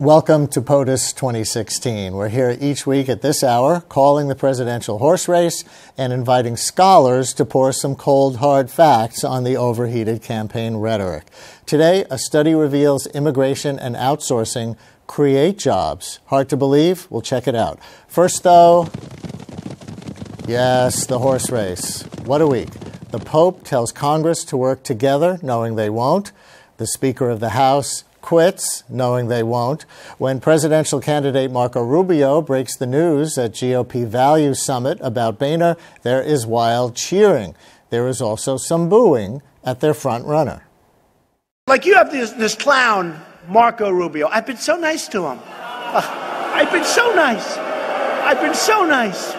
Welcome to POTUS 2016. We're here each week at this hour calling the presidential horse race and inviting scholars to pour some cold, hard facts on the overheated campaign rhetoric. Today, a study reveals immigration and outsourcing create jobs. Hard to believe? We'll check it out. First, though, yes, the horse race. What a week. The Pope tells Congress to work together, knowing they won't. The Speaker of the House quits, knowing they won't. When presidential candidate Marco Rubio breaks the news at GOP Value Summit about Boehner, there is wild cheering. There is also some booing at their front runner. Like you have this clown, Marco Rubio. I've been so nice to him. I've been so nice. I've been so nice.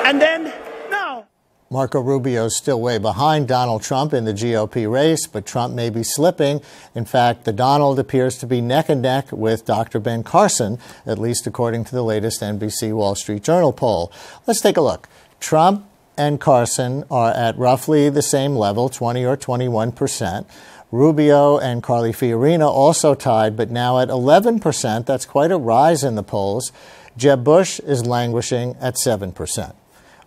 And then, no. Marco Rubio's still way behind Donald Trump in the GOP race, but Trump may be slipping. In fact, the Donald appears to be neck and neck with Dr. Ben Carson, at least according to the latest NBC Wall Street Journal poll. Let's take a look. Trump and Carson are at roughly the same level, 20 or 21%. Rubio and Carly Fiorina also tied, but now at 11%. That's quite a rise in the polls. Jeb Bush is languishing at 7%.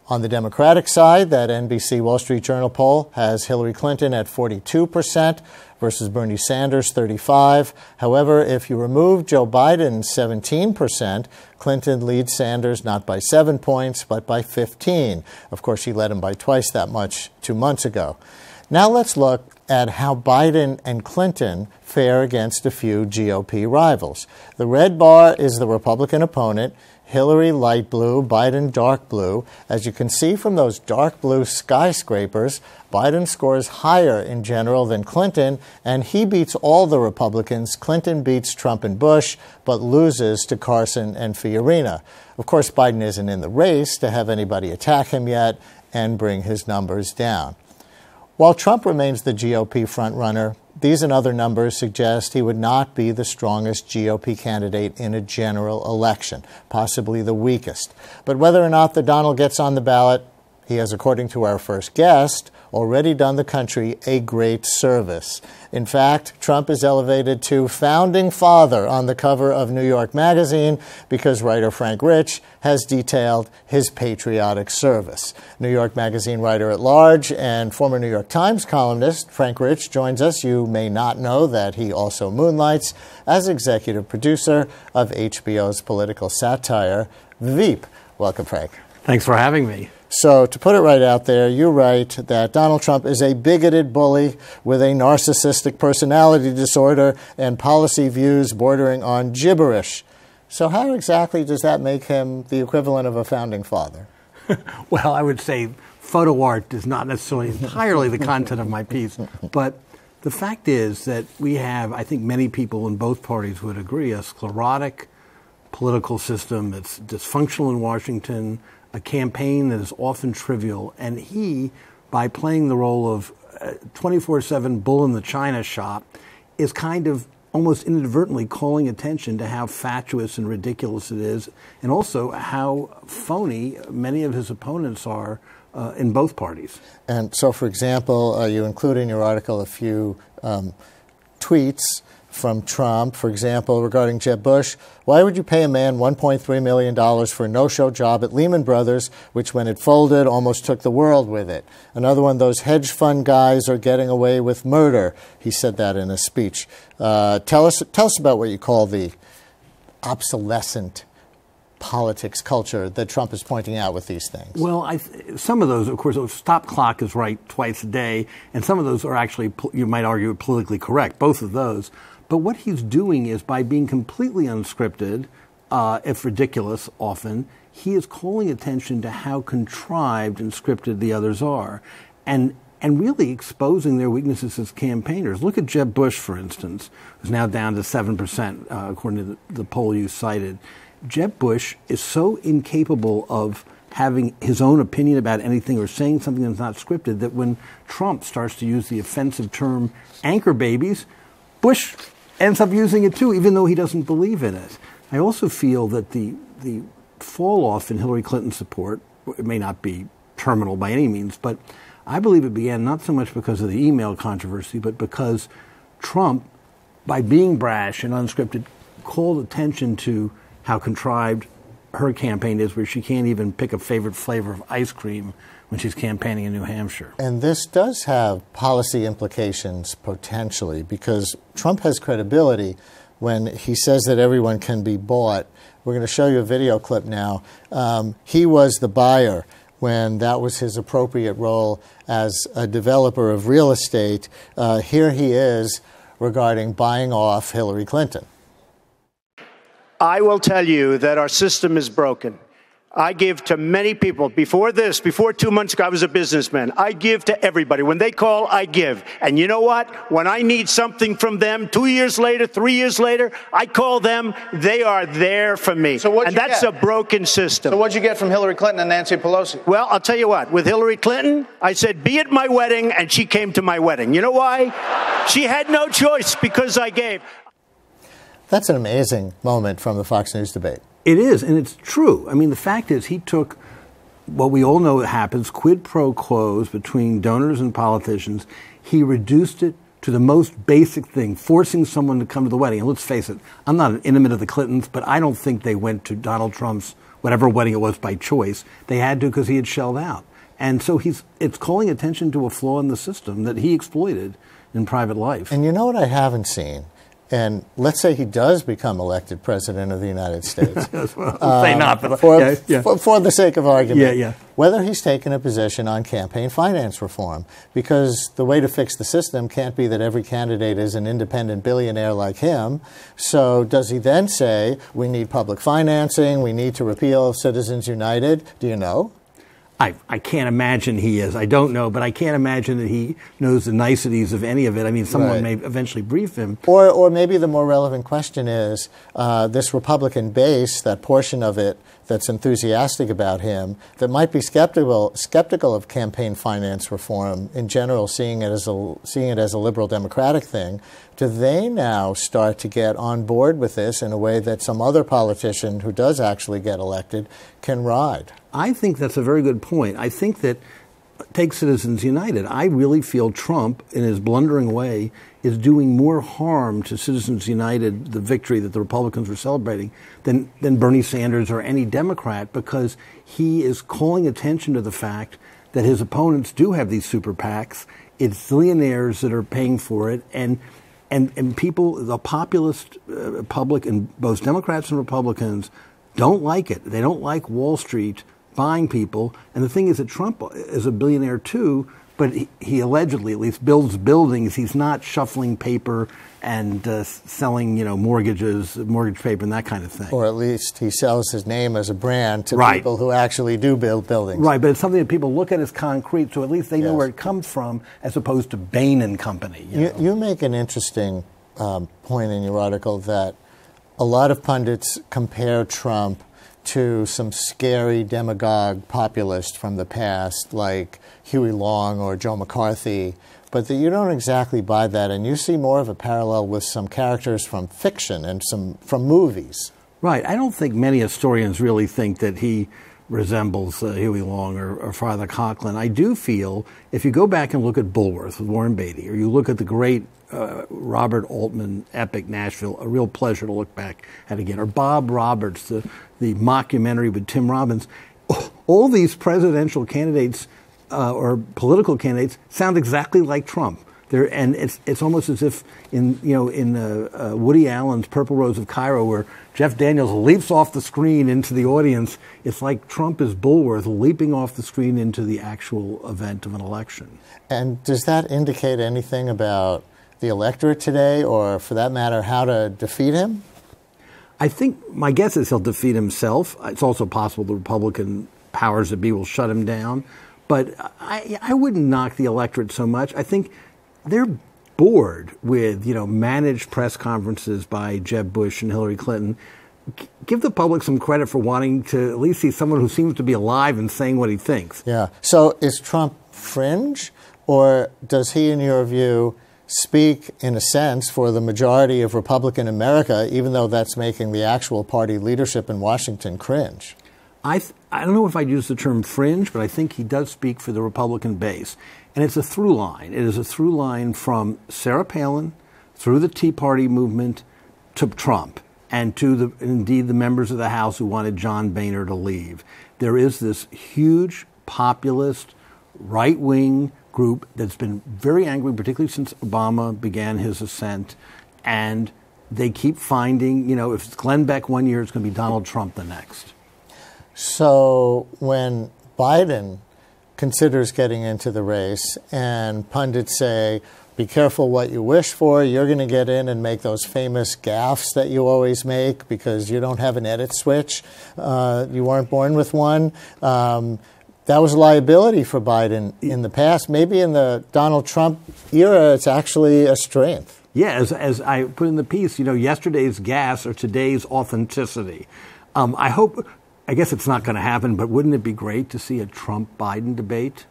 On the Democratic side, that NBC Wall Street Journal poll has Hillary Clinton at 42% versus Bernie Sanders, 35%. However, if you remove Joe Biden's 17%, Clinton leads Sanders not by 7 points, but by 15. Of course, she led him by twice that much 2 months ago. Now let's look at how Biden and Clinton fare against a few GOP rivals. The red bar is the Republican opponent. Hillary light blue, Biden dark blue. As you can see from those dark blue skyscrapers, Biden scores higher in general than Clinton, and he beats all the Republicans. Clinton beats Trump and Bush, but loses to Carson and Fiorina. Of course, Biden isn't in the race to have anybody attack him yet and bring his numbers down. While Trump remains the GOP frontrunner, these and other numbers suggest he would not be the strongest GOP candidate in a general election, possibly the weakest. But whether or not the Donald gets on the ballot, he has, according to our first guest, already done the country a great service. In fact, Trump is elevated to founding father on the cover of New York Magazine because writer Frank Rich has detailed his patriotic service. New York Magazine writer-at-large and former New York Times columnist Frank Rich joins us. You may not know that he also moonlights as executive producer of HBO's political satire, Veep. Welcome, Frank. Thanks for having me. So, to put it right out there, you write that Donald Trump is a bigoted bully with a narcissistic personality disorder and policy views bordering on gibberish. So how exactly does that make him the equivalent of a founding father? Well, I would say photo art is not necessarily entirely the content of my piece, but the fact is that we have, I think many people in both parties would agree, a sclerotic political system that's dysfunctional in Washington, a campaign that is often trivial, and he, by playing the role of 24/7 bull in the china shop, is kind of almost inadvertently calling attention to how fatuous and ridiculous it is, and also how phony many of his opponents are in both parties. And so, for example, you include in your article a few tweets from Trump, for example, regarding Jeb Bush. Why would you pay a man $1.3 million for a no-show job at Lehman Brothers, which when it folded almost took the world with it? Another one, those hedge fund guys are getting away with murder. He said that in a speech. Tell us about what you call the obsolescent politics culture that Trump is pointing out with these things. Well, some of those, of course, stop clock is right twice a day, and some of those are actually, you might argue, politically correct, both of those. But what he's doing is, by being completely unscripted, if ridiculous often, he is calling attention to how contrived and scripted the others are, and really exposing their weaknesses as campaigners. Look at Jeb Bush, for instance, who's now down to 7%, according to the poll you cited. Jeb Bush is so incapable of having his own opinion about anything or saying something that's not scripted that when Trump starts to use the offensive term anchor babies, Bush ends up using it too, even though he doesn't believe in it. I also feel that the fall off in Hillary Clinton's support, it may not be terminal by any means, but I believe it began not so much because of the email controversy, but because Trump, by being brash and unscripted, called attention to how contrived her campaign is, where she can't even pick a favorite flavor of ice cream when she's campaigning in New Hampshire. And this does have policy implications potentially, because Trump has credibility when he says that everyone can be bought. We're going to show you a video clip now. He was the buyer when that was his appropriate role as a developer of real estate. Here he is regarding buying off Hillary Clinton. I will tell you that our system is broken. I give to many people. Before 2 months ago, I was a businessman. I give to everybody. When they call, I give. And you know what? When I need something from them 2 years later, 3 years later, I call them. They are there for me. So what'd you that's get? A broken system. So what'd you get from Hillary Clinton and Nancy Pelosi? Well, I'll tell you what. With Hillary Clinton, I said, be at my wedding, and she came to my wedding. You know why? She had no choice because I gave. That's an amazing moment from the Fox News debate. It is, and it's true. I mean, the fact is he took what we all know happens, quid pro quos between donors and politicians. He reduced it to the most basic thing, forcing someone to come to the wedding. And let's face it, I'm not an intimate of the Clintons, but I don't think they went to Donald Trump's whatever wedding it was by choice. They had to because he had shelled out. And so it's calling attention to a flaw in the system that he exploited in private life. And you know what I haven't seen? And let's say he does become elected president of the United States. Well, say not, but for the sake of argument. Whether he's taken a position on campaign finance reform. Because the way to fix the system can't be that every candidate is an independent billionaire like him. So does he then say, we need public financing, we need to repeal Citizens United? Do you know? I can't imagine he is. I don't know, but I can't imagine that he knows the niceties of any of it. I mean, someone may eventually brief him. Or maybe the more relevant question is, this Republican base, that portion of it that's enthusiastic about him, that might be skeptical of campaign finance reform in general, seeing it as a liberal democratic thing, do they now start to get on board with this in a way that some other politician who does actually get elected can ride? I think that's a very good point. I think that, take Citizens United, I really feel Trump, in his blundering way, is doing more harm to Citizens United, the victory that the Republicans were celebrating, than Bernie Sanders or any Democrat, because he is calling attention to the fact that his opponents do have these super PACs. It's billionaires that are paying for it, and people, the populist public, and both Democrats and Republicans, don't like it. They don't like Wall Street buying people. And the thing is that Trump is a billionaire too, but he allegedly at least builds buildings. He's not shuffling paper and selling, mortgages, mortgage paper, and that kind of thing. Or at least he sells his name as a brand to people who actually do build buildings. Right, but it's something that people look at as concrete, so at least they know where it comes from, as opposed to Bain and Company. You make an interesting point in your article that a lot of pundits compare Trump to some scary demagogue populist from the past, like Huey Long or Joe McCarthy, but that you don't exactly buy that, and you see more of a parallel with some characters from fiction and some from movies. Right. I don't think many historians really think that he resembles Huey Long or Father Coughlin. I do feel, if you go back and look at Bulworth with Warren Beatty, or you look at the great Robert Altman epic Nashville, a real pleasure to look back at again, or Bob Roberts, the mockumentary with Tim Robbins, all these presidential candidates or political candidates sound exactly like Trump. And it's almost as if in Woody Allen's Purple Rose of Cairo, where Jeff Daniels leaps off the screen into the audience, it's like Trump is Bulworth leaping off the screen into the actual event of an election. And does that indicate anything about the electorate today, or for that matter, how to defeat him? I think my guess is he'll defeat himself. It's also possible the Republican powers that be will shut him down. But I wouldn't knock the electorate so much. I think they're bored with, managed press conferences by Jeb Bush and Hillary Clinton. Give the public some credit for wanting to at least see someone who seems to be alive and saying what he thinks. Yeah. So is Trump fringe, or does he, in your view, speak, in a sense, for the majority of Republican America, even though that's making the actual party leadership in Washington cringe? I don't know if I'd use the term fringe, but I think he does speak for the Republican base. And it's a through line. It is a through line from Sarah Palin through the Tea Party movement to Trump. and to indeed the members of the House who wanted John Boehner to leave. There is this huge populist right-wing group that's been very angry, particularly since Obama began his ascent, and they keep finding, if it's Glenn Beck one year, it's going to be Donald Trump the next. So when Biden considers getting into the race and pundits say, be careful what you wish for, you're going to get in and make those famous gaffes that you always make because you don't have an edit switch, you weren't born with one. That was a liability for Biden in the past. Maybe in the Donald Trump era, it's actually a strength. Yeah, as I put in the piece, yesterday's gas or today's authenticity. I guess it's not going to happen, but wouldn't it be great to see a Trump-Biden debate?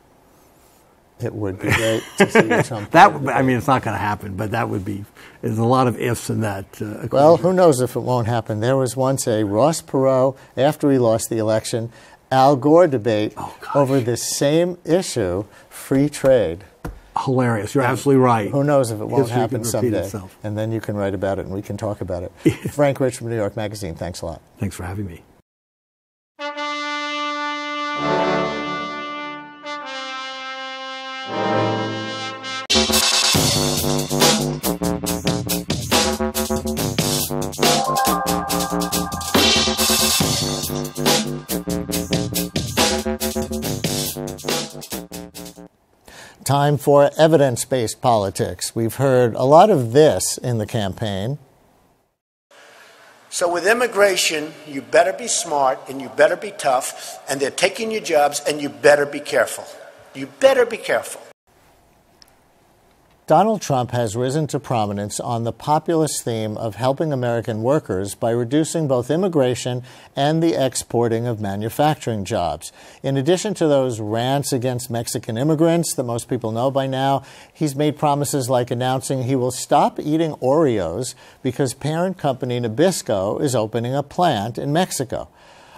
It would be great to see a Trump debate. I mean, it's not going to happen, but that would be, there's a lot of ifs in that equation. Well, who knows if it won't happen. There was once a Ross Perot, after he lost the election, Al Gore debate over this same issue, free trade. Hilarious. You're absolutely right. Who knows if it won't happen someday. Itself. And then you can write about it and we can talk about it. Frank Rich from New York Magazine, thanks a lot. Thanks for having me. Time for evidence-based politics. We've heard a lot of this in the campaign. So with immigration, you better be smart and you better be tough, and they're taking your jobs, and you better be careful. You better be careful. Donald Trump has risen to prominence on the populist theme of helping American workers by reducing both immigration and the exporting of manufacturing jobs. In addition to those rants against Mexican immigrants that most people know by now, he's made promises like announcing he will stop eating Oreos because parent company Nabisco is opening a plant in Mexico.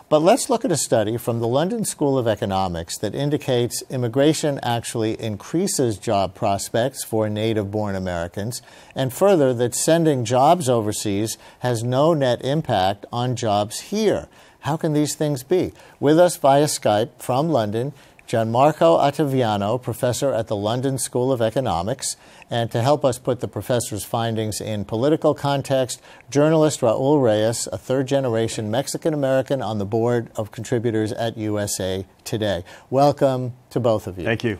But let's look at a study from the London School of Economics that indicates immigration actually increases job prospects for native-born Americans, and further that sending jobs overseas has no net impact on jobs here. How can these things be? With us via Skype from London, Gianmarco Ottaviano, professor at the London School of Economics, and to help us put the professor's findings in political context, journalist Raul Reyes, a third-generation Mexican-American on the board of contributors at USA Today. Welcome to both of you. Thank you.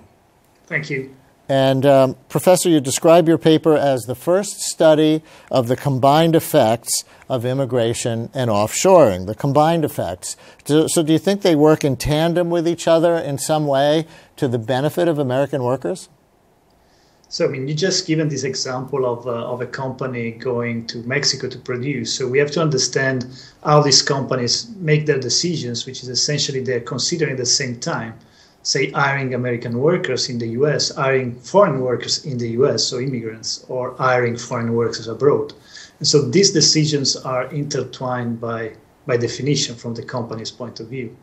Thank you. And Professor, you describe your paper as the first study of the combined effects of immigration and offshoring, the combined effects. So do you think they work in tandem with each other in some way to the benefit of American workers? So, you just given this example of a company going to Mexico to produce. So we have to understand how these companies make their decisions, which is essentially they're considering at the same time, say, hiring American workers in the U.S., hiring foreign workers in the U.S., so immigrants, or hiring foreign workers abroad. And so these decisions are intertwined by definition from the company's point of view.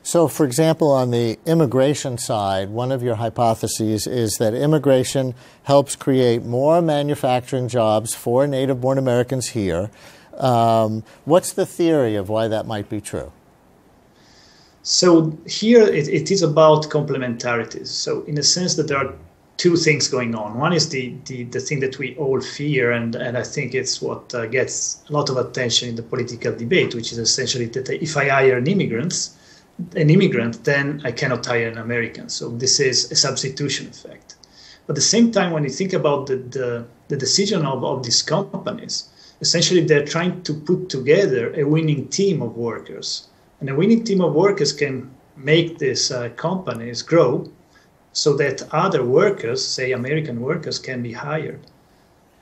So, for example, on the immigration side, one of your hypotheses is that immigration helps create more manufacturing jobs for native-born Americans here. What's the theory of why that might be true? So here it is about complementarities. So in a sense that there are two things going on. One is the thing that we all fear, and I think it's what gets a lot of attention in the political debate, which is essentially that if I hire an immigrant, then I cannot hire an American. So this is a substitution effect. But at the same time, when you think about the decision of these companies, essentially they're trying to put together a winning team of workers. And a winning team of workers can make these companies grow so that other workers, say American workers, can be hired.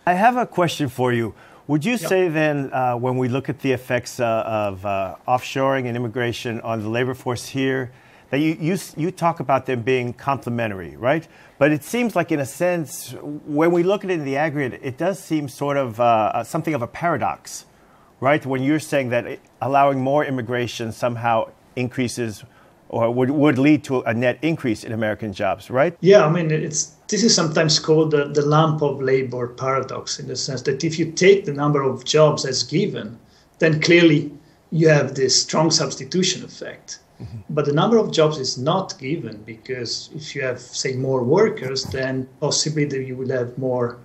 I have a question for you. Would you say then, when we look at the effects of offshoring and immigration on the labor force here, that you talk about them being complementary, right? But it seems like, in a sense, when we look at it in the aggregate, it does seem sort of something of a paradox, right? When you're saying that allowing more immigration somehow increases or would lead to a net increase in American jobs, right? Yeah, this is sometimes called the lump of labor paradox, in the sense that if you take the number of jobs as given, then clearly you have this strong substitution effect. Mm-hmm. But the number of jobs is not given, because if you have, say, more workers, then possibly you will have more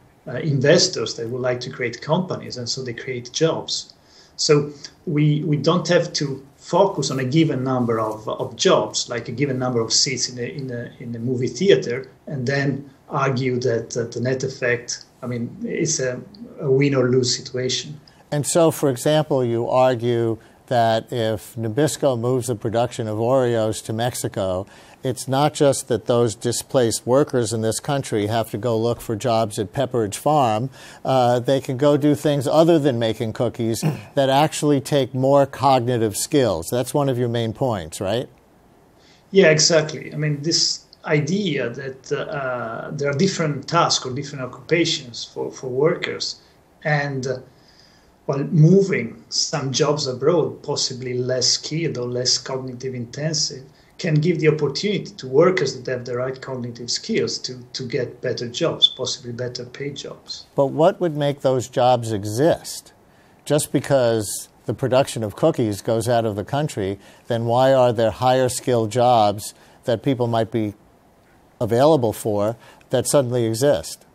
investors that would like to create companies, and so they create jobs. So we don't have to focus on a given number of jobs, like a given number of seats in a movie theater, and then argue that the net effect, I mean, it's a win or lose situation. And so, for example, you argue that if Nabisco moves the production of Oreos to Mexico, it's not just that those displaced workers in this country have to go look for jobs at Pepperidge Farm. They can go do things other than making cookies that actually take more cognitive skills. That's one of your main points, right? Yeah, exactly. I mean, this idea that there are different tasks or different occupations for workers, and while moving some jobs abroad, possibly less skilled or less cognitive intensive, can give the opportunity to workers that have the right cognitive skills to get better jobs, possibly better paid jobs. But what would make those jobs exist? Just because the production of cookies goes out of the country, then why are there higher skilled jobs that people might be available for that suddenly exist?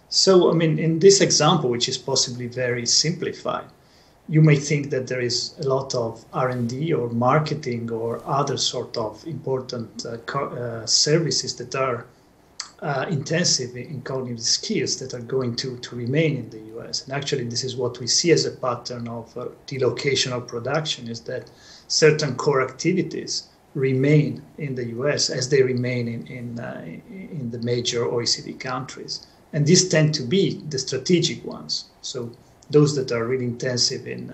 So, I mean, in this example, which is possibly very simplified, you may think that there is a lot of R&D or marketing or other sort of important services that are intensive in cognitive skills that are going to remain in the US. And actually, this is what we see as a pattern of delocation of production, is that certain core activities remain in the US as they remain in the major OECD countries. And these tend to be the strategic ones, so those that are really intensive in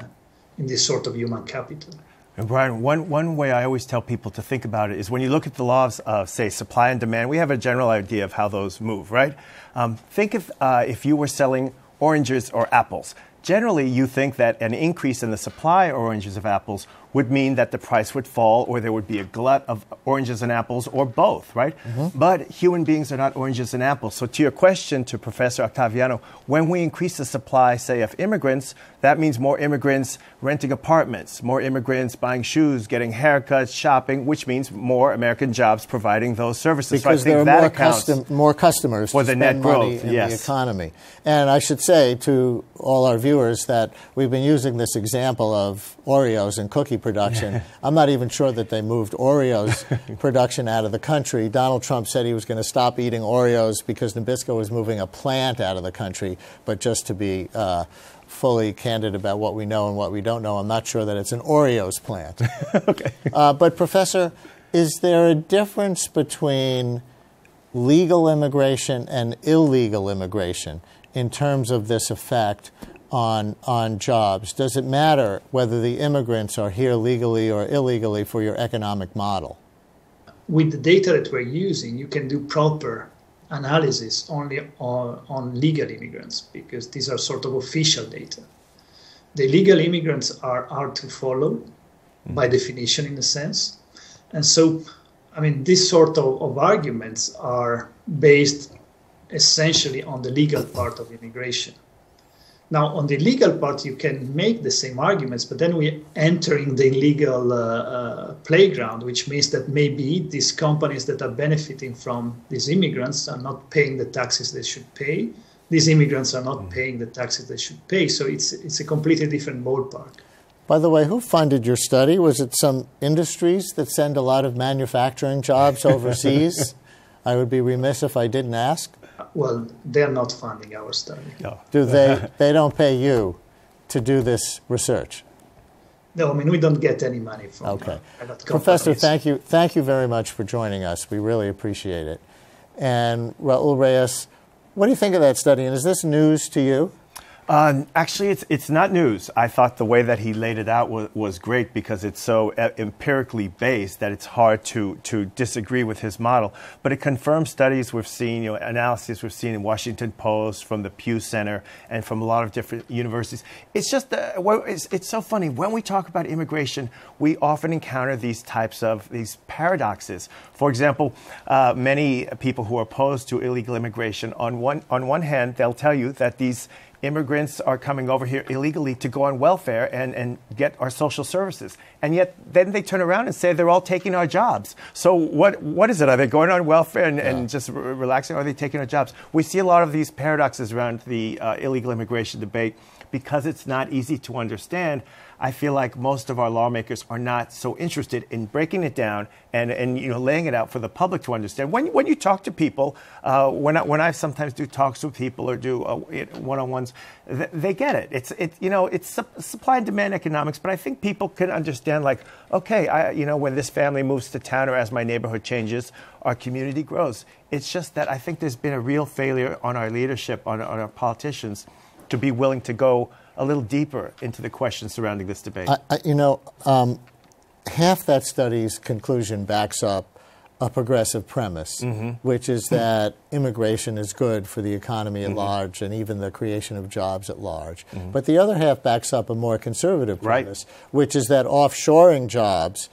this sort of human capital. And Brian, one way I always tell people to think about it is when you look at the laws of, say, supply and demand, we have a general idea of how those move, right? Think if you were selling oranges or apples. Generally, you think that an increase in the supply of oranges of apples would mean that the price would fall, or there would be a glut of oranges and apples, or both, right? Mm-hmm. But human beings are not oranges and apples. So to your question to Professor Ottaviano, when we increase the supply, say, of immigrants, that means more immigrants renting apartments, more immigrants buying shoes, getting haircuts, shopping, which means more American jobs providing those services. Because so I think there that are more customers for to the spend net money growth, in yes. the economy. And I should say to all our viewers that we've been using this example of Oreos and cookie production. I'm not even sure that they moved Oreos production out of the country. Donald Trump said he was going to stop eating Oreos because Nabisco was moving a plant out of the country. But just to be fully candid about what we know and what we don't know, I'm not sure that it's an Oreos plant. Okay. But Professor, is there a difference between legal immigration and illegal immigration in terms of this effect on jobs? Does it matter whether the immigrants are here legally or illegally for your economic model? With the data that we're using, you can do proper analysis only on legal immigrants, because these are sort of official data. The illegal immigrants are hard to follow by definition, in a sense. And so, I mean, this sort of arguments are based essentially on the legal part of immigration. Now, on the legal part, you can make the same arguments, but then we enter in the illegal playground, which means that maybe these companies that are benefiting from these immigrants are not paying the taxes they should pay. These immigrants are not paying the taxes they should pay. So it's a completely different ballpark. By the way, who funded your study? Was it some industries that send a lot of manufacturing jobs overseas? I would be remiss if I didn't ask. Well, they're not funding our study. No. Do they don't pay you to do this research? No, I mean, we don't get any money from Okay. private Professor, companies. thank you very much for joining us. We really appreciate it. And Raul Reyes, what do you think of that study? And is this news to you? Actually, it's not news. I thought the way that he laid it out was great, because it's so empirically based that it's hard to disagree with his model. But it confirms studies we've seen, analyses we've seen in Washington Post, from the Pew Center, and from a lot of different universities. It's just, it's so funny. When we talk about immigration, we often encounter these types of these paradoxes. For example, many people who are opposed to illegal immigration, on one hand, they'll tell you that these immigrants are coming over here illegally to go on welfare and get our social services. And yet then they turn around and say they're all taking our jobs. So what is it? Are they going on welfare and just relaxing? Or are they taking our jobs? We see a lot of these paradoxes around the illegal immigration debate because it's not easy to understand. I feel like most of our lawmakers are not so interested in breaking it down and laying it out for the public to understand. When you talk to people, when I sometimes do talks with people or do one-on-ones, they get it. It's supply and demand economics, but I think people can understand, like, okay, when this family moves to town or as my neighborhood changes, our community grows. It's just that I think there's been a real failure on our leadership, on our politicians, to be willing to go a little deeper into the questions surrounding this debate. Half that study's conclusion backs up a progressive premise, which is that immigration is good for the economy at large and even the creation of jobs at large. But the other half backs up a more conservative premise, which is that offshoring jobs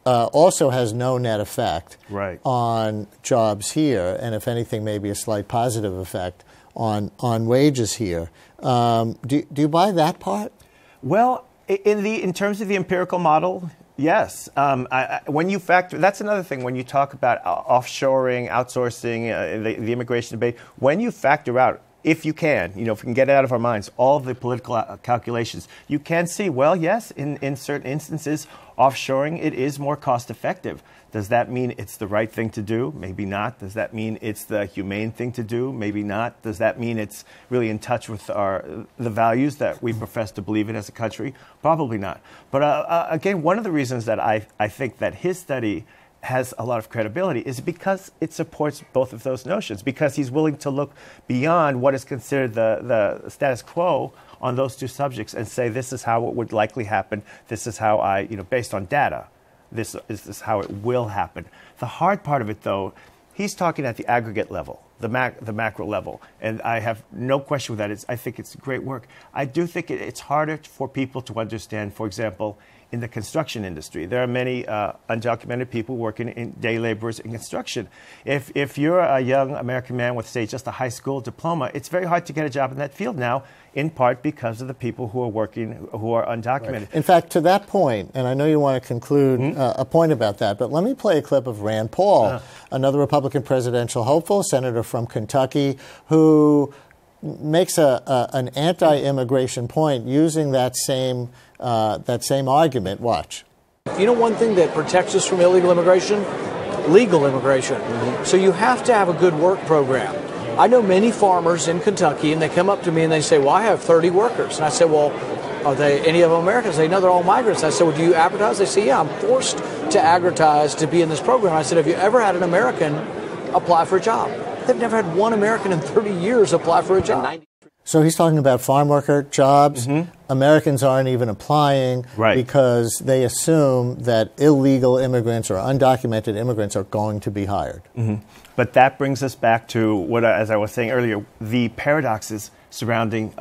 also has no net effect on jobs here, and if anything, maybe a slight positive effect on wages here. Do you buy that part? Well, in terms of the empirical model, yes. When you factor, that's another thing. When you talk about offshoring, outsourcing, the immigration debate, when you factor out, if you can, if we can get it out of our minds, all of the political calculations, you can see, well, yes, in certain instances, offshoring, it is more cost effective. Does that mean it's the right thing to do? Maybe not. Does that mean it's the humane thing to do? Maybe not. Does that mean it's really in touch with the values that we profess to believe in as a country? Probably not. But again, one of the reasons that I think that his study has a lot of credibility is because it supports both of those notions, because he's willing to look beyond what is considered the status quo on those two subjects and say, this is how it would likely happen. This is how based on data, this is how it will happen. The hard part of it, though, he's talking at the aggregate level, the macro level, and I have no question with that. I think it's great work. I do think it's harder for people to understand, for example, in the construction industry. There are many undocumented people working in day laborers in construction. If you're a young American man with, say, just a high school diploma, it's very hard to get a job in that field now, in part because of the people who are working, who are undocumented. Right. In fact, to that point, and I know you want to conclude a point about that, but let me play a clip of Rand Paul, another Republican presidential hopeful, senator from Kentucky, who makes an anti-immigration point using that same argument. Watch. You know one thing that protects us from illegal immigration? Legal immigration. So you have to have a good work program. I know many farmers in Kentucky, and they come up to me and they say, well, I have 30 workers. And I say, well, are they any of them Americans? They say, no, they're all migrants. I said, well, do you advertise? They say, yeah, I'm forced to advertise to be in this program. I said, have you ever had an American apply for a job? They've never had one American in 30 years apply for a job. So he's talking about farm worker jobs. Americans aren't even applying because they assume that illegal immigrants or undocumented immigrants are going to be hired. But that brings us back to what, as I was saying earlier, the paradoxes surrounding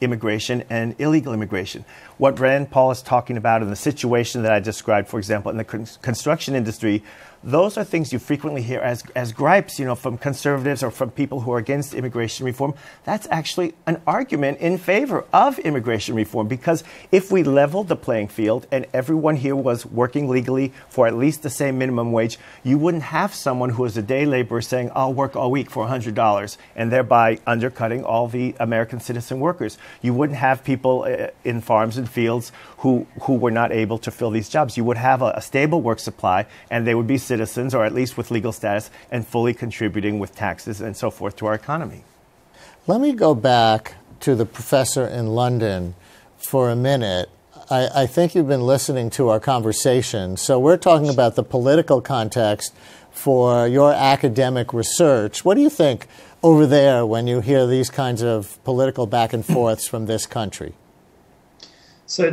immigration and illegal immigration. What Rand Paul is talking about in the situation that I described, for example, in the construction industry, those are things you frequently hear as gripes, from conservatives or from people who are against immigration reform. That's actually an argument in favor of immigration reform, because if we leveled the playing field and everyone here was working legally for at least the same minimum wage, you wouldn't have someone who is a day laborer saying, I'll work all week for $100, and thereby undercutting all the American citizen workers. You wouldn't have people in farms and fields who were not able to fill these jobs. You would have a stable work supply, and they would be citizens, or at least with legal status, and fully contributing with taxes and so forth to our economy. Let me go back to the professor in London for a minute. I think you've been listening to our conversation. So we're talking about the political context for your academic research. What do you think over there when you hear these kinds of political back and forths from this country? So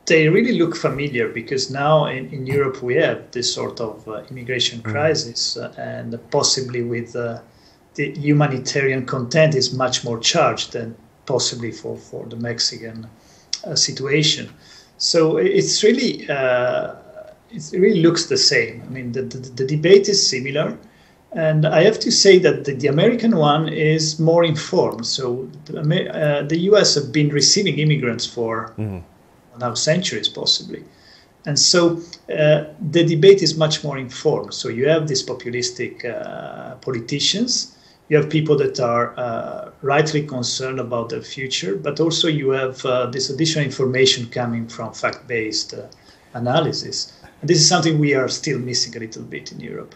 they really look familiar, because now in Europe we have this sort of immigration crisis, and possibly with the humanitarian content is much more charged than possibly for the Mexican situation. So it's really it really looks the same. I mean, the debate is similar. And I have to say that the American one is more informed. So the US have been receiving immigrants for now centuries, possibly. And so the debate is much more informed. So you have these populistic politicians, you have people that are rightly concerned about their future, but also you have this additional information coming from fact-based analysis. And this is something we are still missing a little bit in Europe.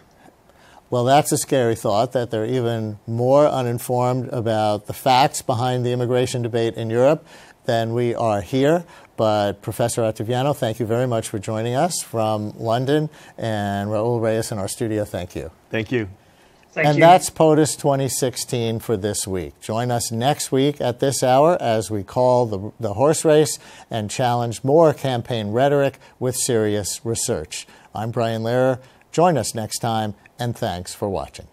Well, that's a scary thought, that they're even more uninformed about the facts behind the immigration debate in Europe than we are here. But Professor Ottaviano, thank you very much for joining us from London. And Raul Reyes in our studio, thank you. Thank you. And that's POTUS 2016 for this week. Join us next week at this hour as we call the horse race and challenge more campaign rhetoric with serious research. I'm Brian Lehrer. Join us next time, and thanks for watching.